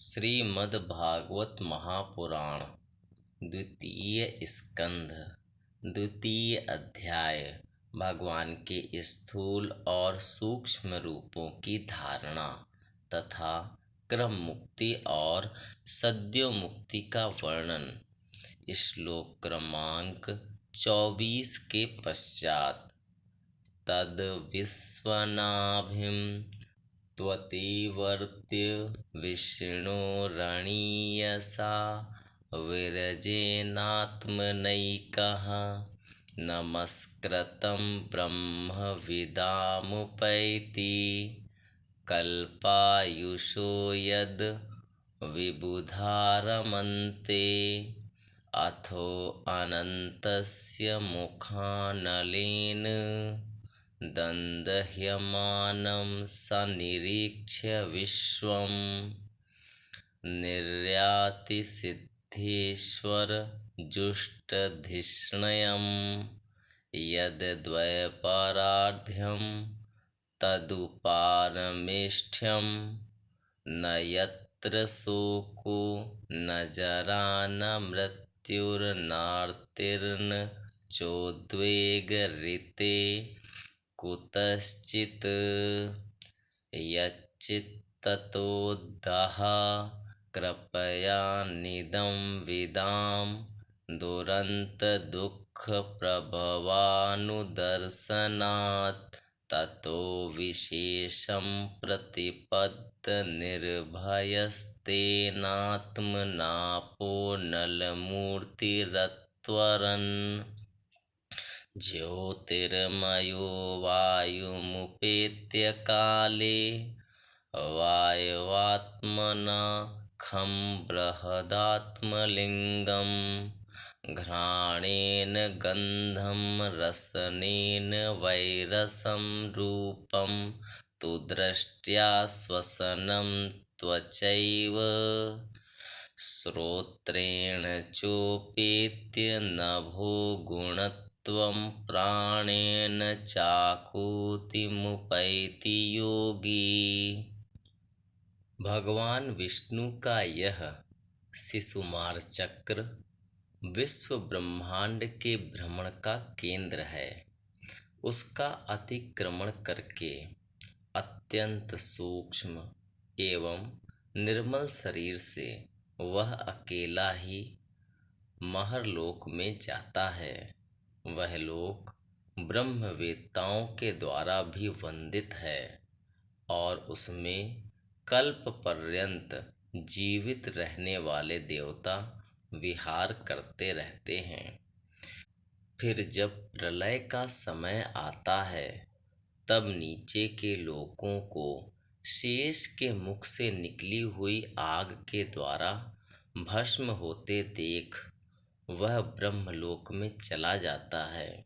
श्रीमद्भागवत महापुराण द्वितीय स्कंध द्वितीय अध्याय। भगवान के स्थूल और सूक्ष्म रूपों की धारणा तथा क्रम मुक्ति और सद्यो मुक्ति का वर्णन। श्लोक क्रमांक 24 के पश्चात। तद विश्वनाभिं त्वतिवर्त्य विष्णुरणीयसा विरजेनात्मनैकः नमस्कृतं ब्रह्मविदामुपैति कल्पायुषो यद् विबुधारमन्ते अथो अनन्तस्य मुखानलेन दन्दह्यमानं सनिरीक्ष्य विश्वं निर्यातिसिद्धेश्वरजुष्टधिष्ण्यं यद्द्वैपाराध्यं तदुपारमेष्ठ्यं न यत्र शोको न जरा न मृत्युर्नार्तिर्न चोद्वेगरिते कुतश्चित् यच्चित्ततो कृपयानिदं विदां दुरन्तदुःखप्रभवानुदर्शनात् ततो विशेषं प्रतिपद्यनिर्भयस्तेनात्मनापो नलमूर्तिरत्वरन् ज्योतिर्मयो वायुमुपेत्य काले वायवात्मना खं बृहदात्मलिङ्गं घ्राणेन गन्धं रसनेन वैरसं रूपं तु दृष्ट्या श्वसनं त्वचैव श्रोत्रेण चोपेत्य नभो गुणत्वं प्राणेन चाकूतिमुपैति योगी। भगवान विष्णु का यह शिशुमार चक्र विश्व ब्रह्मांड के भ्रमण का केंद्र है। उसका अतिक्रमण करके अत्यंत सूक्ष्म एवं निर्मल शरीर से वह अकेला ही महरलोक में जाता है। वह लोक ब्रह्मवेत्ताओं के द्वारा भी वंदित है और उसमें कल्प पर्यंत जीवित रहने वाले देवता विहार करते रहते हैं। फिर जब प्रलय का समय आता है तब नीचे के लोकों को शेष के मुख से निकली हुई आग के द्वारा भस्म होते देख वह ब्रह्मलोक में चला जाता है।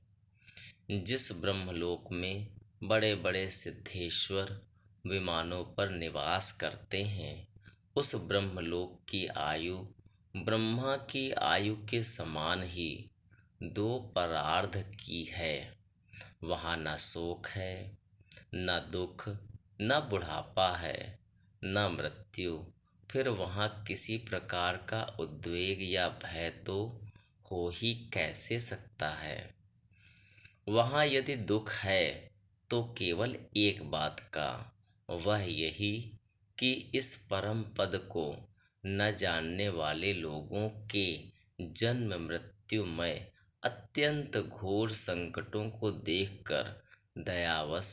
जिस ब्रह्मलोक में बड़े बड़े सिद्धेश्वर विमानों पर निवास करते हैं, उस ब्रह्मलोक की आयु ब्रह्मा की आयु के समान ही 2 परार्ध की है। वहाँ न शोक है, न दुख, न बुढ़ापा है, न मृत्यु। फिर वहाँ किसी प्रकार का उद्वेग या भय तो हो ही कैसे सकता है। वहाँ यदि दुख है तो केवल एक बात का, वह यही कि इस परम पद को न जानने वाले लोगों के जन्म मृत्युमय अत्यंत घोर संकटों को देखकर दयावश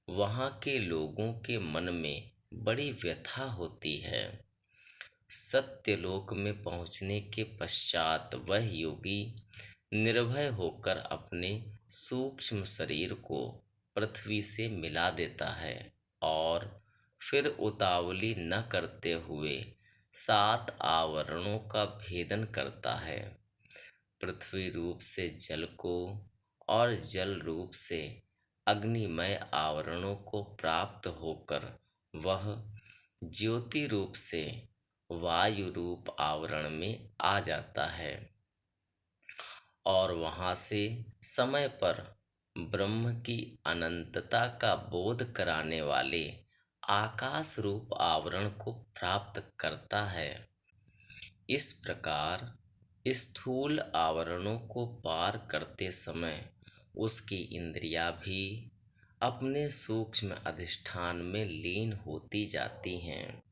वहाँ के लोगों के मन में बड़ी व्यथा होती है। सत्यलोक में पहुँचने के पश्चात वह योगी निर्भय होकर अपने सूक्ष्म शरीर को पृथ्वी से मिला देता है और फिर उतावली न करते हुए 7 आवरणों का भेदन करता है। पृथ्वी रूप से जल को और जल रूप से अग्निमय आवरणों को प्राप्त होकर वह ज्योति रूप से वायु रूप आवरण में आ जाता है और वहाँ से समय पर ब्रह्म की अनंतता का बोध कराने वाले आकाश रूप आवरण को प्राप्त करता है। इस प्रकार स्थूल आवरणों को पार करते समय उसकी इंद्रियां भी अपने सूक्ष्म अधिष्ठान में लीन होती जाती हैं।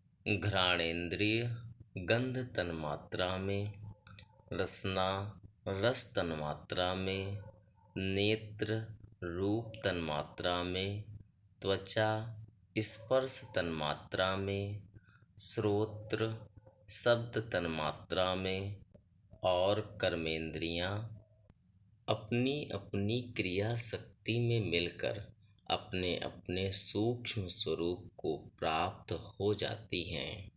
घ्राणेन्द्रिय गंध तन्मात्रा में, रसना रस तन्मात्रा में, नेत्र रूप तन्मात्रा में, त्वचा स्पर्श तन्मात्रा में, श्रोत्र शब्द तन्मात्रा में और कर्मेंद्रियां अपनी अपनी क्रिया शक्ति में मिलकर अपने अपने सूक्ष्म स्वरूप को प्राप्त हो जाती हैं।